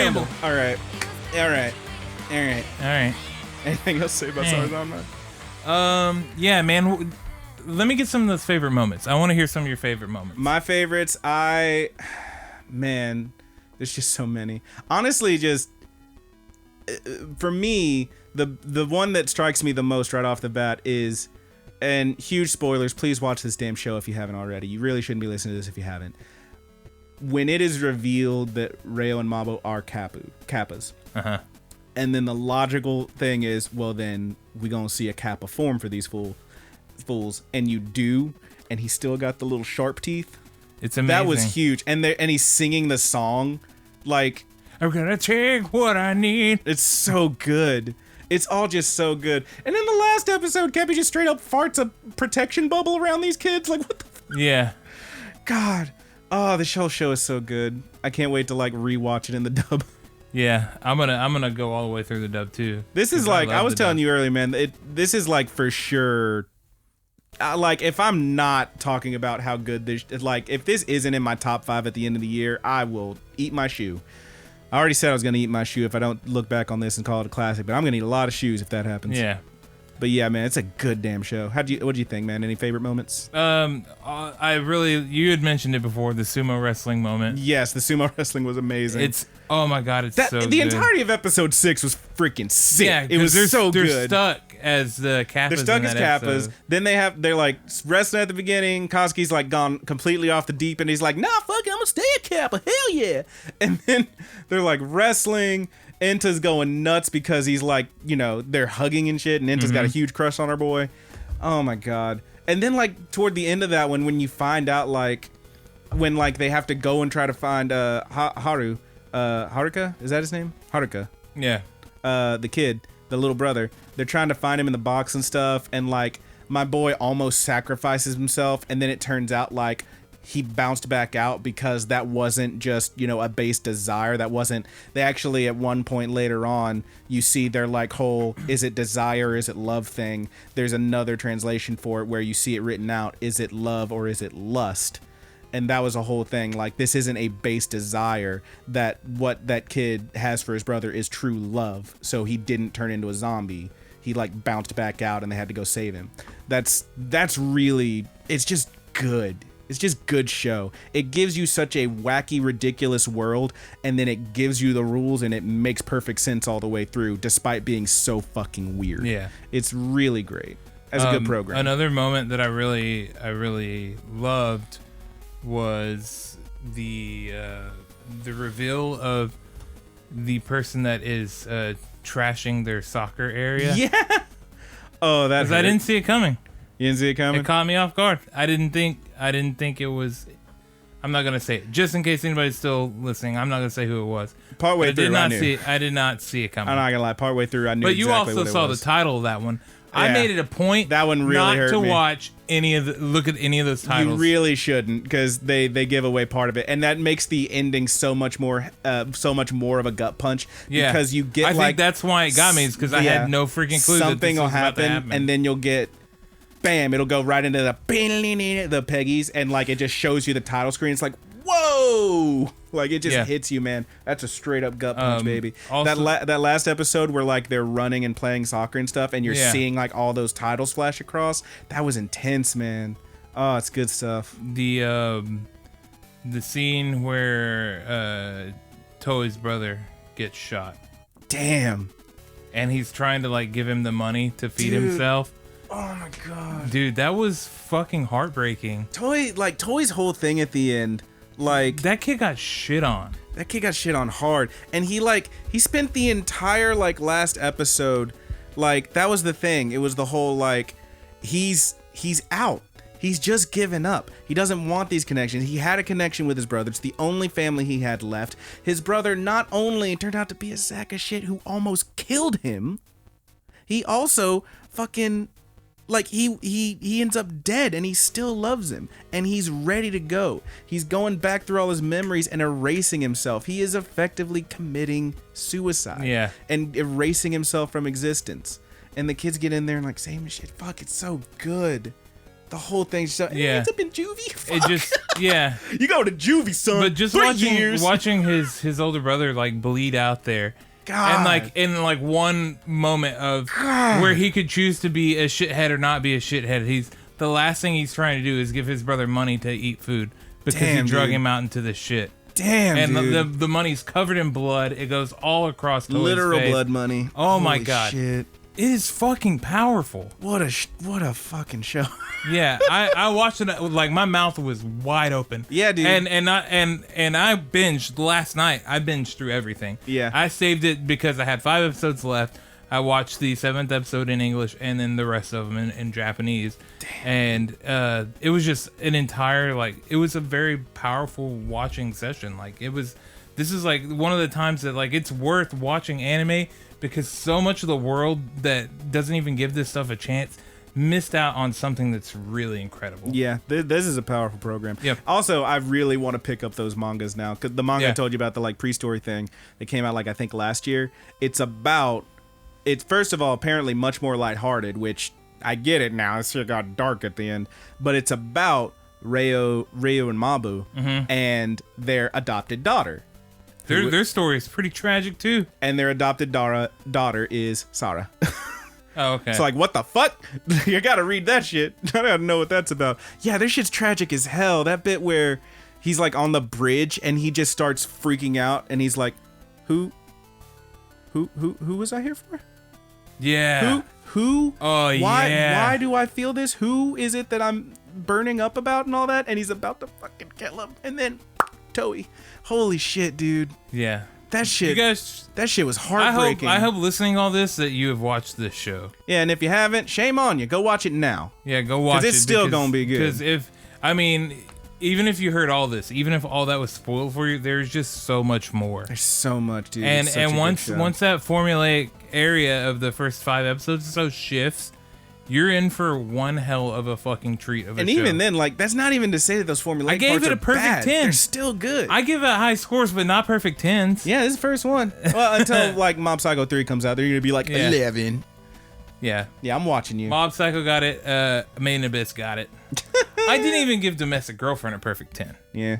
ramble. All right. Anything else to say about Sarazanmai? Yeah, man. Let me get some of those favorite moments. I want to hear some of your favorite moments. My favorites, man, there's just so many. Honestly, just for me, the one that strikes me the most right off the bat is, and huge spoilers, please watch this damn show if you haven't already. You really shouldn't be listening to this if you haven't. When it is revealed that Reo and Mabo are Kappas. Uh-huh. And then the logical thing is, well, then we gonna see a Kappa form for these fools, and you do, and he's still got the little sharp teeth. It's amazing. That was huge, and he's singing the song, like, I'm gonna take what I need. It's so good. It's all just so good. And in the last episode, Cappy just straight up farts a protection bubble around these kids. Like, what the Yeah. God. Oh, this whole show is so good. I can't wait to like rewatch it in the dub. Yeah, I'm gonna go all the way through the dub too. This is like, I was telling you earlier, man, this is like for sure, like if I'm not talking about how good this, like if this isn't in my top 5 at the end of the year, I will eat my shoe. I already said I was going to eat my shoe if I don't look back on this and call it a classic, but I'm going to eat a lot of shoes if that happens. Yeah. But yeah, man, it's a good damn show. What do you think, man? Any favorite moments? You had mentioned it before, the sumo wrestling moment. Yes, the sumo wrestling was amazing. Oh my God, it's so good. The entirety of episode 6 was freaking sick. Yeah, it was so good. They're stuck as the Kappas. They're stuck as Kappas. Then they're like wrestling at the beginning. Koski's like gone completely off the deep end. He's like, nah, fuck it, I'm gonna stay a Kappa. Hell yeah. And then they're like wrestling. Enta's going nuts because he's like, they're hugging and shit, and Enta's got a huge crush on our boy. Oh my God. And then like toward the end of that one, when you find out like when like they have to go and try to find Haruka, is that his name? Haruka. Yeah. The kid, the little brother. They're trying to find him in the box and stuff, and like my boy almost sacrifices himself, and then it turns out like he bounced back out because that wasn't just, a base desire. That wasn't, they actually at one point later on, you see their like whole, is it desire, or is it love thing? There's another translation for it where you see it written out, is it love or is it lust? And that was a whole thing. Like, this isn't a base desire, that what that kid has for his brother is true love. So he didn't turn into a zombie. He like bounced back out and they had to go save him. That's really, it's just good. It's just good show. It gives you such a wacky, ridiculous world, and then it gives you the rules, and it makes perfect sense all the way through, despite being so fucking weird. Yeah. It's really great. As a good program. Another moment that I really loved was the reveal of the person that is trashing their soccer area. Yeah. Oh, that hurt. I didn't see it coming. You didn't see it coming? It caught me off guard. I didn't think it was. I'm not gonna say it, just in case anybody's still listening. I'm not gonna say who it was. Partway through, I knew. I did not see it coming. I'm not gonna lie. Partway through, I knew. But exactly what it was. you also saw the title of that one. Yeah. I made it a point that one really not hurt to me. watch look at any of those titles. You really shouldn't, because they give away part of it, and that makes the ending so much more of a gut punch. Yeah, because you get. I think that's why it got me, is because I had no freaking clue something that this will was about to happen, and then you'll get. Bam! It'll go right into the Peggies, and like it just shows you the title screen. It's like, whoa! Like it just hits you, man. That's a straight up gut punch, baby. Also, that last episode where like they're running and playing soccer and stuff, and you're seeing like all those titles flash across. That was intense, man. Oh, it's good stuff. The scene where Toei's brother gets shot. Damn. And he's trying to like give him the money to feed himself. Oh my God, dude, that was fucking heartbreaking. Toei's whole thing at the end, like that kid got shit on. That kid got shit on hard, and he spent the entire like last episode, like that was the thing. It was the whole like he's out. He's just given up. He doesn't want these connections. He had a connection with his brother. It's the only family he had left. His brother not only turned out to be a sack of shit who almost killed him, he also fucking. Like, he ends up dead, and he still loves him, and he's ready to go. He's going back through all his memories and erasing himself. He is effectively committing suicide. Yeah. And erasing himself from existence. And the kids get in there and like, same shit. Fuck, it's so good. The whole thing's so, Yeah. it's up in juvie. It Fuck. just, yeah. You go to juvie, son. But just 3 years. watching his older brother like bleed out there. God. And like in like one moment of where he could choose to be a shithead or not be a shithead, the last thing he's trying to do is give his brother money to eat food because Damn, he drug dude. him out into this shit. Damn, And dude. the money's covered in blood. It goes all across Toei's Literal face. blood money. Oh my Holy God. shit. It is fucking powerful. What a fucking show. Yeah, I watched it like my mouth was wide open. Yeah, dude. And I binged last night. I binged through everything. Yeah. I saved it because I had 5 episodes left. I watched the 7th episode in English and then the rest of them in Japanese. Damn. And it was just an entire it was a very powerful watching session. This is like one of the times that like it's worth watching anime because so much of the world that doesn't even give this stuff a chance missed out on something that's really incredible. Yeah, this is a powerful program. Yep. Also, I really want to pick up those mangas now because the manga I Yeah. told you about, the like pre-story thing that came out I think last year. It's first of all apparently much more lighthearted, which I get it now. It got dark at the end, but it's about Ryo and Mabu and their adopted daughter. Their story is pretty tragic too. And their adopted daughter is Sarah. Oh, okay. So what the fuck? You gotta read that shit. I gotta know what that's about. Yeah, this shit's tragic as hell. That bit where he's on the bridge and he just starts freaking out and he's like, who was I here for? Yeah. Who? Oh, why, yeah. Why do I feel this? Who is it that I'm burning up about and all that? And he's about to fucking kill him. And then Toei. Holy shit, dude. Yeah. That shit. You guys, that shit was heartbreaking. I hope listening to all this that you have watched this show. Yeah, and if you haven't, shame on you. Go watch it now. Yeah, go watch it. Because it's still gonna be good. Because even if you heard all this, even if all that was spoiled for you, there's just so much more. There's so much, dude. And It's such a good once show. that formulaic area of the first 5 episodes shifts, you're in for one hell of a fucking treat of a and show. even then, that's not even to say that those formulaic I gave parts it are a perfect bad. 10. They're still good. I give it high scores, but not perfect 10s. Yeah, this is the first one. Well, until Mob Psycho 3 comes out, they're gonna be Yeah. 11. Yeah. Yeah, I'm watching you. Mob Psycho got it. Made in Abyss got it. I didn't even give Domestic Girlfriend a perfect 10. Yeah,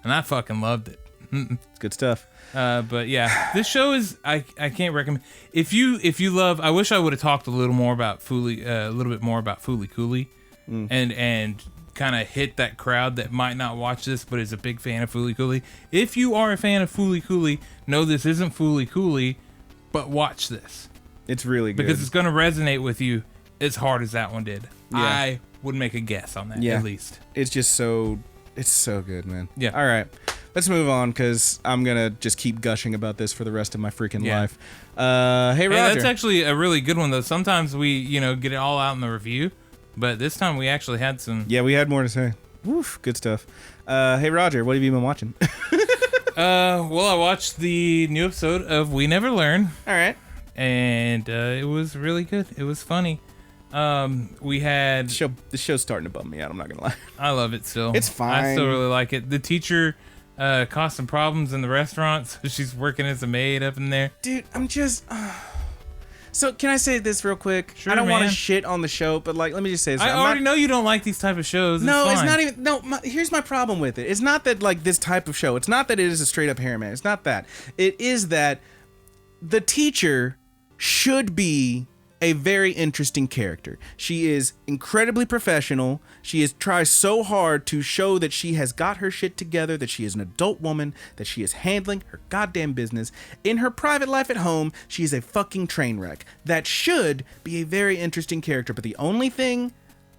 And I fucking loved it. it's good stuff. But yeah, this show is I can't recommend. If you love, I wish I would have talked a little more about a little bit more about Fooly Cooly, and kind of hit that crowd that might not watch this but is a big fan of Fooly Cooly. If you are a fan of Fooly Cooly, know this isn't Fooly Cooly, but watch this It's really good because it's gonna resonate with you as hard as that one did. Yeah. I would make a guess on that at least. It's so good, man. Yeah. All right, let's move on because I'm gonna just keep gushing about this for the rest of my freaking Yeah. life. Hey, Roger. Hey, that's actually a really good one though. Sometimes we get it all out in the review, but this time we actually had some. Yeah, we had more to say. Woof, good stuff. Hey, Roger, what have you been watching? Well, I watched the new episode of We Never Learn, All right. and it was really good. It was funny. We had. The show's starting to bum me out. I'm not gonna lie. I love it still. It's fine. I still really like it. The teacher caused some problems in the restaurant, so she's working as a maid up in there. Dude, I'm just. So can I say this real quick? Sure, I don't want man. to shit on the show, but let me just say this. I already know you don't like these type of shows. No, it's fine. not even. No, here's my problem with it. It's not that this type of show. It's not that it is a straight up harem. It's not that. It is that the teacher should be a very interesting character. She is incredibly professional. She tries so hard to show that she has got her shit together, that she is an adult woman, that she is handling her goddamn business. In her private life at home, she is a fucking train wreck. That should be a very interesting character, but the only thing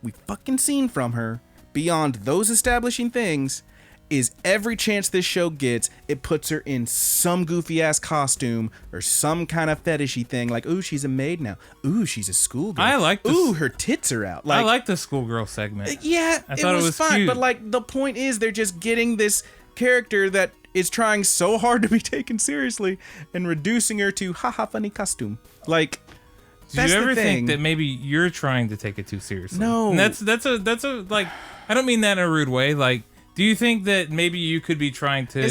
we fucking seen from her beyond those establishing things is every chance this show gets, it puts her in some goofy ass costume or some kind of fetishy thing, like, ooh, she's a maid now. Ooh, she's a schoolgirl. I like this. Ooh, her tits are out. I like the schoolgirl segment. Yeah, I thought it was fine, cute. but the point is they're just getting this character that is trying so hard to be taken seriously and reducing her to haha funny costume. Do That's you ever the thing. think that maybe you're trying to take it too seriously? No. And that's a I don't mean that in a rude way. Do you think that maybe you could be trying to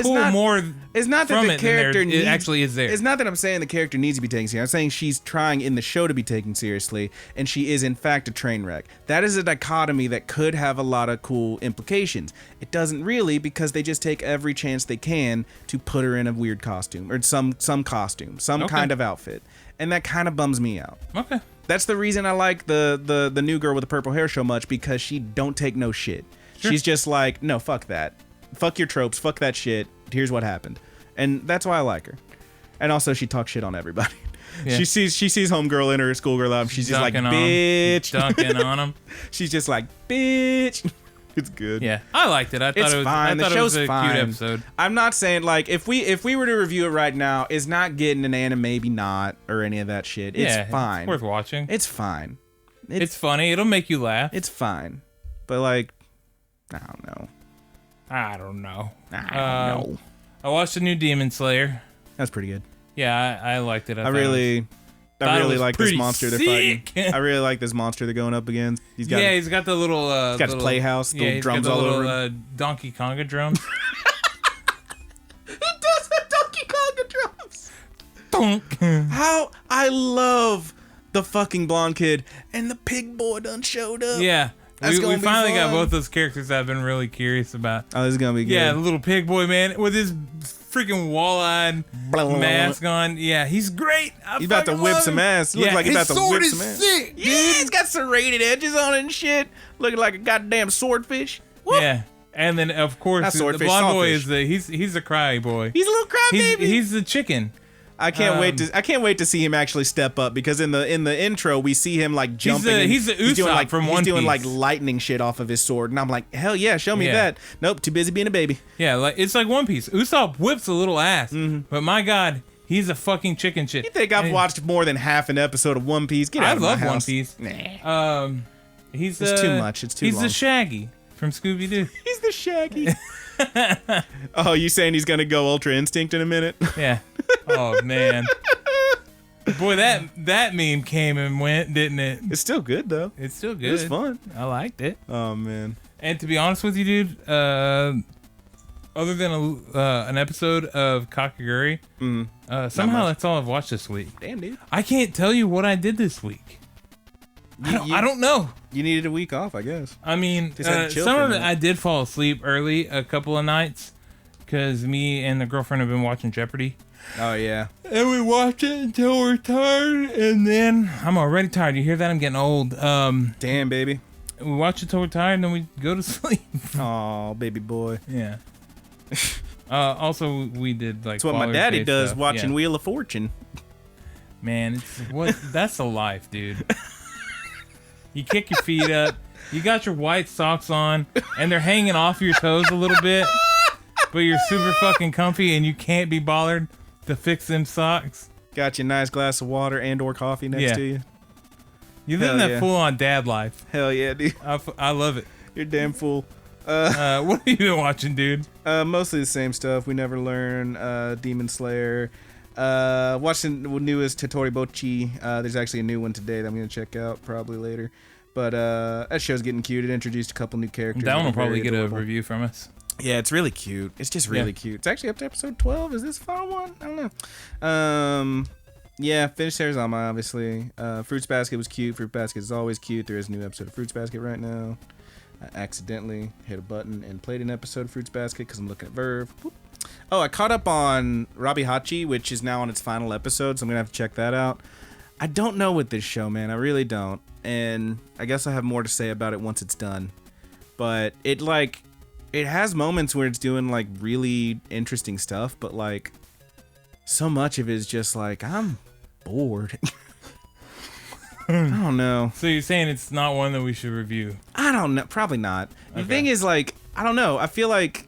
pull more it's not that from the it character than it actually is there? It's not that I'm saying the character needs to be taken seriously. I'm saying she's trying in the show to be taken seriously, and she is in fact a train wreck. That is a dichotomy that could have a lot of cool implications. It doesn't really, because they just take every chance they can to put her in a weird costume or some costume, some kind of outfit, and that kind of bums me out. Okay. That's the reason I like the new girl with the purple hair so much, because she don't take no shit. Sure. She's just like, no, fuck that. Fuck your tropes. Fuck that shit. Here's what happened. And that's why I like her. And also, she talks shit on everybody. Yeah. She sees homegirl in her schoolgirl album. She's just like, bitch. Dunking on them. She's just like, bitch. It's good. Yeah, I liked it. I thought it was fine. The show's fine. Cute episode. I'm not saying, like, if we were to review it right now, it's not getting an anime, maybe not, or any of that shit. It's fine. It's worth watching. It's fine. It's funny. It'll make you laugh. It's fine. But, like, I don't know. I watched the new Demon Slayer. That's pretty good. Yeah, I liked it. I really like this monster they're fighting. I really like this monster they're going up against. He's got the little. He's got his playhouse. Little drums all over. Donkey Konga drums. He does have Donkey Konga drums. Donk. How I love the fucking blonde kid, and the pig boy done showed up. Yeah. We finally got both those characters that I've been really curious about. Oh, this is gonna be good. Yeah, the little pig boy, man, with his freaking wall-eyed mask on. Yeah, he's great. He's about to whip some ass. Looks like he's about to whip some ass. Sick, yeah, he's got serrated edges on it and shit. Looking like a goddamn swordfish. Whoop. Yeah. And then of course the blonde boy is he's a cry boy. He's a little cry baby. He's the chicken. I can't wait to see him actually step up, because in the intro we see him like jumping. He's the Usopp from One Piece. He's doing like lightning shit off of his sword, and I'm like, hell yeah, show me that. Nope, too busy being a baby. Yeah, like it's like One Piece. Usopp whips a little ass, but my God, he's a fucking chicken shit. You think I've watched more than half an episode of One Piece? Get out of my house. I love One Piece. Nah. It's too much. It's too long. He's the Shaggy from Scooby Doo. He's the Shaggy. Oh, you saying he's gonna go Ultra Instinct in a minute? Yeah. Oh man. Boy, that meme came and went, didn't it? It's still good though. It's still good. It was fun. I liked it. Oh man. And to be honest with you, dude, other than an episode of Kakaguri, somehow that's all I've watched this week. Damn, dude. I can't tell you what I did this week. I don't know. You needed a week off, I guess. I mean, some of it I did fall asleep early a couple of nights, because me and the girlfriend have been watching Jeopardy. Oh, yeah. And we watch it until we're tired, and then I'm already tired. You hear that? I'm getting old. Damn, baby. We watch it till we're tired, and then we go to sleep. Oh, baby boy. Yeah. Also, we did like. That's what my daddy does, stuff. watching Wheel of Fortune. Man, that's a life, dude. You kick your feet up. You got your white socks on, and they're hanging off your toes a little bit, but you're super fucking comfy, and you can't be bothered to fix them socks. Got your nice glass of water and or coffee next to you. You're living that full-on dad life. Hell yeah, dude. I love it. You're damn fool. What have you been watching, dude? Mostly the same stuff. We Never Learn, Demon Slayer. Watching the newest Totori Bochi. There's actually a new one today that I'm going to check out probably later. But that show's getting cute. It introduced a couple new characters. That one will probably get a review from us. Yeah, it's really cute. It's just really cute. It's actually up to episode 12. Is this the final one? I don't know. Yeah, finished Sarazanmai, obviously. Fruits Basket was cute. Fruit Basket is always cute. There is a new episode of Fruits Basket right now. I accidentally hit a button and played an episode of Fruits Basket because I'm looking at Verve. Whoop. Oh, I caught up on Rabi Hachi, which is now on its final episode, so I'm going to have to check that out. I don't know with this show, man. I really don't. And I guess I have more to say about it once it's done. But it has moments where it's doing like really interesting stuff, but like so much of it is just like, I'm bored. I don't know. So you're saying it's not one that we should review? I don't know. Probably not. The thing is, like, I don't know. I feel like...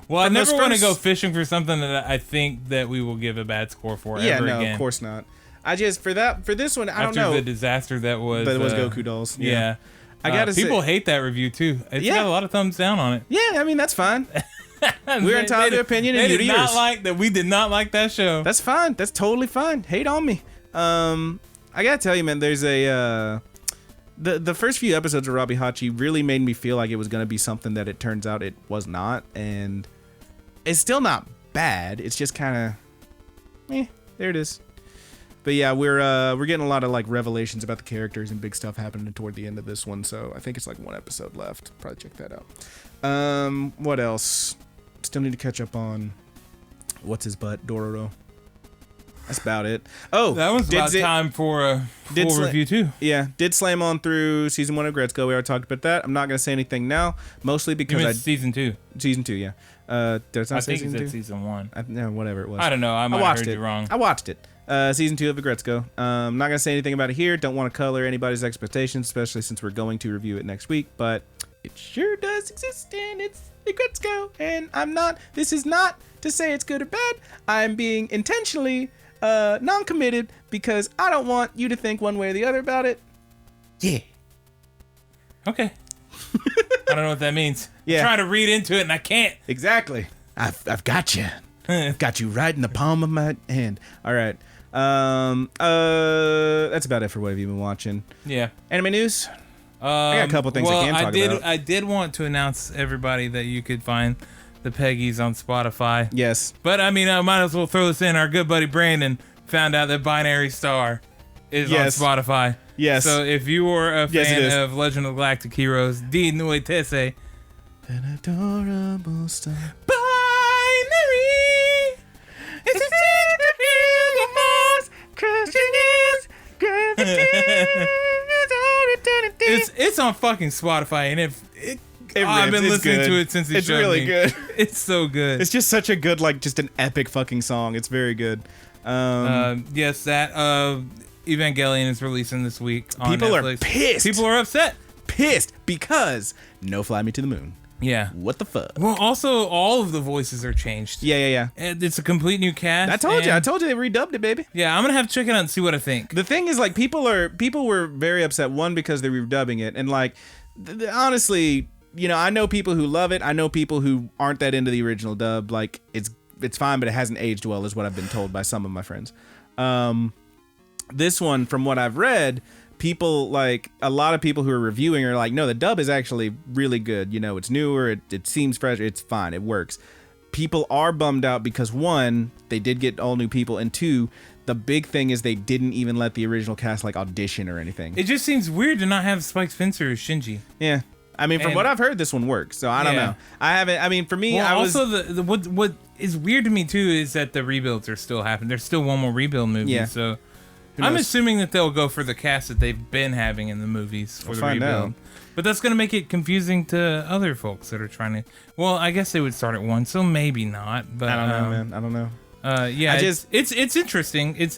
Well, I never want to go fishing for something that I think that we will give a bad score for ever again. Yeah, no, of course not. I just, for this one, I don't know. After the disaster that was Goku Dolls. Yeah. I gotta say, people hate that review, too. It's got a lot of thumbs down on it. Yeah, I mean, that's fine. We're entitled to opinion and you to yours. We did not like that show. That's fine. That's totally fine. Hate on me. I gotta tell you, man, there's a the first few episodes of Robbie Hachi really made me feel like it was going to be something that it turns out it was not, and it's still not bad. It's just kind of, there it is. But yeah, we're getting a lot of like revelations about the characters and big stuff happening toward the end of this one. So I think it's like one episode left. Probably check that out. What else? Still need to catch up on what's his butt, Dororo. That's about it. Oh, that was about time for a full review too. Yeah, did slam on through season 1 of Gretzko. We already talked about that. I'm not gonna say anything now, mostly because season 2. Season 2, yeah. Did I say season 2? Season 1. No, whatever it was. I don't know. I might have heard you wrong. I watched it. Season 2 of Gretzko. I'm not gonna say anything about it here. Don't want to color anybody's expectations, especially since we're going to review it next week. But it sure does exist, and it's Gretzko. And this is not to say it's good or bad. I'm being intentionally non-committed because I don't want you to think one way or the other about it. Yeah. Okay. I don't know what that means. Yeah. I'm trying to read into it and I can't. Exactly. I've got you. I've got you right in the palm of my hand. All right. That's about it for what have you been watching. Yeah. Anime news? I got a couple things I can talk about. I did want to announce everybody that you could find the Peggies on Spotify. Yes. But I mean, I might as well throw this in. Our good buddy Brandon found out that Binary Star is on Spotify. Yes. So if you were a fan of Legend of Galactic Heroes, Di Nui Tese. An adorable star. Binary! It's a crushing is gravity. It's on fucking Spotify, and I've been listening to it since it's really good. It's so good. It's just such a good, like, just an epic fucking song. It's very good. Yes, that Evangelion is releasing this week on People Netflix. are pissed. People are upset. Pissed because no Fly Me to the Moon. Yeah. What the fuck? Well, also, all of the voices are changed. Yeah. And it's a complete new cast. I told you they redubbed it, baby. Yeah, I'm gonna have to check it out and see what I think. The thing is, like, people were very upset. One, because they're redubbing it, and like, honestly, you know, I know people who love it. I know people who aren't that into the original dub. Like, it's fine, but it hasn't aged well, is what I've been told by some of my friends. This one, from what I've read, people, like, a lot of people who are reviewing are like, no, the dub is actually really good. You know, it's newer. It seems fresh. It's fine. It works. People are bummed out because, one, they did get all new people, and two, the big thing is they didn't even let the original cast, like, audition or anything. It just seems weird to not have Spike Spencer or Shinji. Yeah. I mean, from what I've heard, this one works. So I don't know. I haven't. I mean, for me, well, also what is weird to me too is that the rebuilds are still happening. There's still one more rebuild movie. Yeah. So I'm assuming that they'll go for the cast that they've been having in the movies for the rebuild. Out. But that's going to make it confusing to other folks that are trying to. Well, I guess they would start at 1, so maybe not. But I don't know, man. I don't know. Yeah, it's interesting.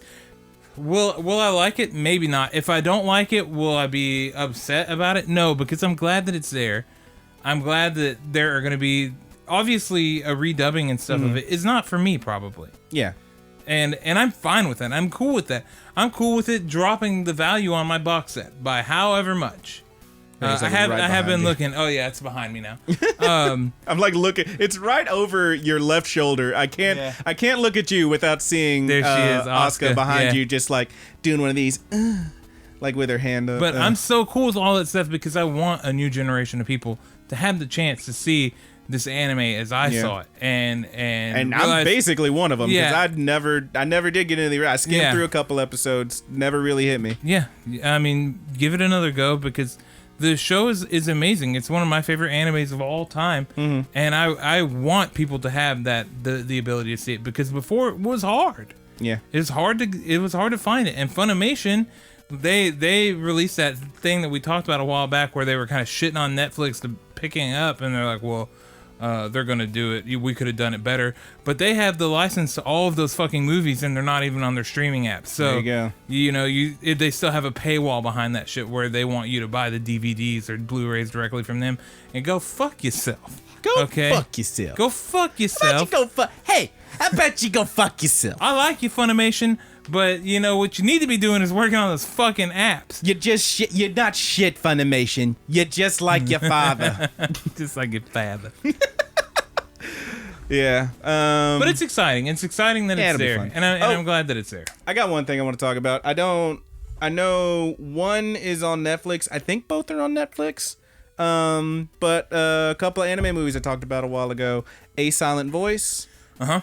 Will I like it? Maybe not. If I don't like it, will I be upset about it? No, because I'm glad that it's there. I'm glad that there are going to be, obviously, a redubbing and stuff of it is not for me, probably. Yeah. And I'm fine with that. I'm cool with that. I'm cool with it dropping the value on my box set by however much. I have been looking. Oh yeah, it's behind me now. I'm like looking. It's right over your left shoulder. I can't look at you without seeing there she is, Asuka behind you, just like doing one of these, like with her hand up. But I'm so cool with all that stuff because I want a new generation of people to have the chance to see this anime as I saw it, and I'm basically one of them because I never did get into the. I skimmed through a couple episodes, never really hit me. Yeah, I mean, give it another go because the show is amazing. It's one of my favorite animes of all time, and I want people to have the ability to see it because before it was hard. Yeah, it was hard to find it. And Funimation, they released that thing that we talked about a while back where they were kind of shitting on Netflix to picking it up, and they're like, well, they're gonna do it. We could have done it better, but they have the license to all of those fucking movies, and they're not even on their streaming apps. So there you go. You know, they still have a paywall behind that shit where they want you to buy the DVDs or Blu-rays directly from them. And go fuck yourself. Go fuck yourself. Go fuck yourself. Hey, I bet you go fuck yourself. I like you, Funimation. But, you know, what you need to be doing is working on those fucking apps. You're just shit. You're not shit, Funimation. You're just like your father. Just like your father. Yeah. But it's exciting. It's exciting that it's there. And I'm glad that it's there. I got one thing I want to talk about. I don't I know one is on Netflix. I think both are on Netflix. But a couple of anime movies I talked about a while ago, A Silent Voice,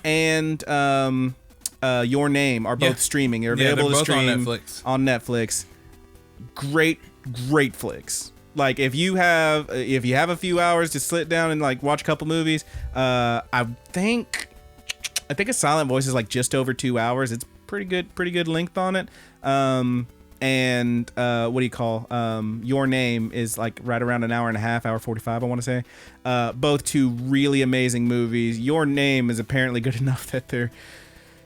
and Your Name are both streaming. They're available to stream on Netflix. Great flicks. Like if you have a few hours to sit down and like watch a couple movies, I think A Silent Voice is like just over 2 hours. It's pretty good length on it. And Your Name is like right around an hour and a half, hour 45, I want to say. Both two really amazing movies. Your Name is apparently good enough that they're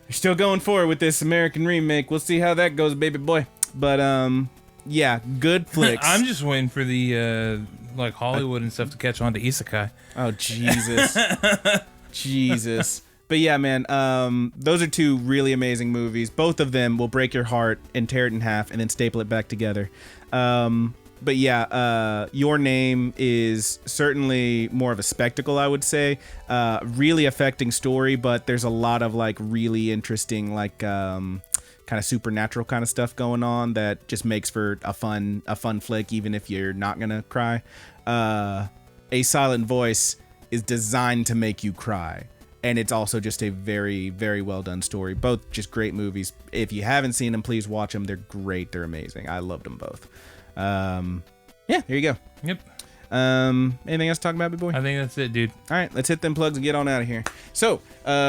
still going forward with this American remake. We'll see how that goes, baby boy. But yeah, good flicks. I'm just waiting for the like Hollywood and stuff to catch on to Isekai. Oh Jesus. Jesus. But yeah, man, those are two really amazing movies. Both of them will break your heart and tear it in half and then staple it back together. But yeah, Your Name is certainly more of a spectacle, I would say. Really affecting story, but there's a lot of like really interesting like kind of supernatural kind of stuff going on that just makes for a fun flick, even if you're not gonna cry. A Silent Voice is designed to make you cry. And it's also just a very, very well done story. Both just great movies. If you haven't seen them, please watch them. They're great. They're amazing. I loved them both. Yeah, here you go. Yep. Anything else to talk about, big boy? I think that's it, dude. All right, let's hit them plugs and get on out of here. So,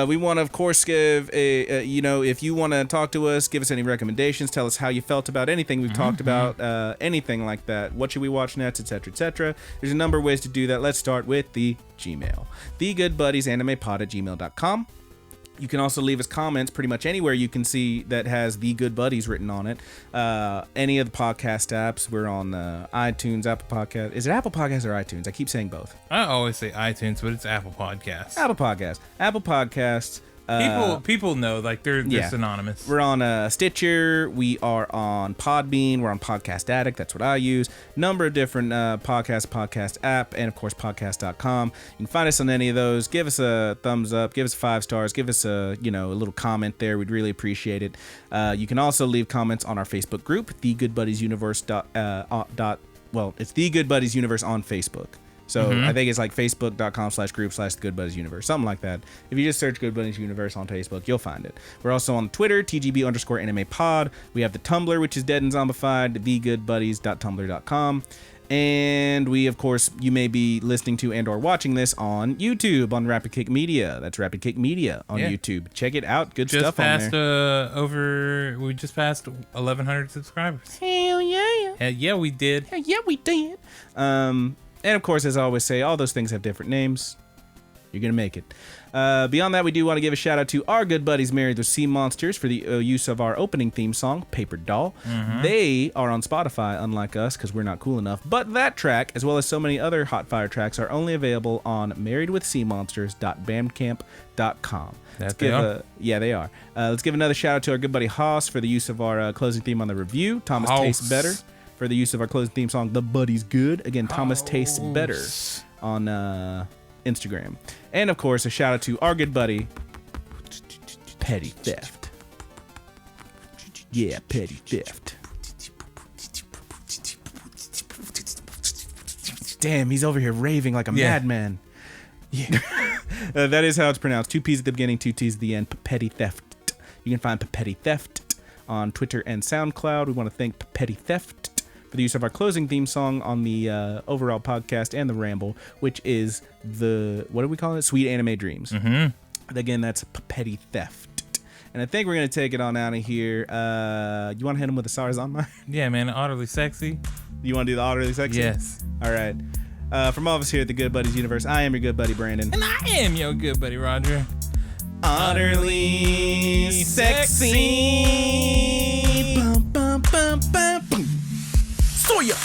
we want to, of course, give if you want to talk to us, give us any recommendations, tell us how you felt about anything we've talked about, anything like that. What should we watch next, etc., etc. There's a number of ways to do that. Let's start with the Gmail. thegoodbuddiesanimepod@gmail.com. You can also leave us comments pretty much anywhere you can see that has The Good Buddies written on it. Any of the podcast apps. We're on iTunes, Apple Podcast. Is it Apple Podcasts or iTunes? I keep saying both. I always say iTunes, but it's Apple Podcasts. Apple Podcasts. People know, like they're synonymous. We're on Stitcher. We are on Podbean. We're on Podcast Addict. That's what I use. Number of different podcast app, and of course podcast.com. You can find us on any of those. Give us a thumbs up. Give us 5 stars. Give us a little comment there. We'd really appreciate it. You can also leave comments on our Facebook group, The Good Buddies Universe. It's The Good Buddies Universe on Facebook. So I think it's like facebook.com/group/goodbuddiesuniverse, something like that. If you just search Good Buddies Universe on Facebook, you'll find it. We're also on Twitter, TGB_anime pod. We have the Tumblr, which is dead and zombified, thegoodbuddies.tumblr.com. And we, of course, you may be listening to and or watching this on YouTube, on Rapid Kick Media. That's Rapid Kick Media on YouTube. Check it out. Good stuff on there. We just passed 1,100 subscribers. Hell yeah. Hell yeah, we did. Hell yeah, we did. And of course, as I always say, all those things have different names. You're going to make it. Beyond that, we do want to give a shout out to our good buddies, Married with Seamonsters, for the use of our opening theme song, Paperdoll. They are on Spotify, unlike us, because we're not cool enough. But that track, as well as so many other hot fire tracks, are only available on marriedwithseamonsters.bandcamp.com. They are. Let's give another shout out to our good buddy Haas for the use of our closing theme on the review. Thomas Tastes Better for the use of our closing theme song, The Buddy's Good. Again, Thomas Tastes Better on Instagram. And of course, a shout out to our good buddy, Petty Theft. Yeah, Petty Theft. Damn, he's over here raving like a madman. Yeah. That is how it's pronounced. 2 P's at the beginning, 2 T's at the end. Petty Theft. You can find Petty Theft on Twitter and SoundCloud. We want to thank Petty Theft for the use of our closing theme song on the overall podcast and the Ramble, which is what do we call it? Sweet Anime Dreams. Again, that's Petty Theft. And I think we're going to take it on out of here. You want to hit him with a Sarazanmai? Yeah, man. Utterly sexy. You want to do the utterly sexy? Yes. All right. From all of us here at the Good Buddies Universe, I am your good buddy, Brandon. And I am your good buddy, Roger. Utterly sexy. Bum, bum, bum, bum, bum. Soya.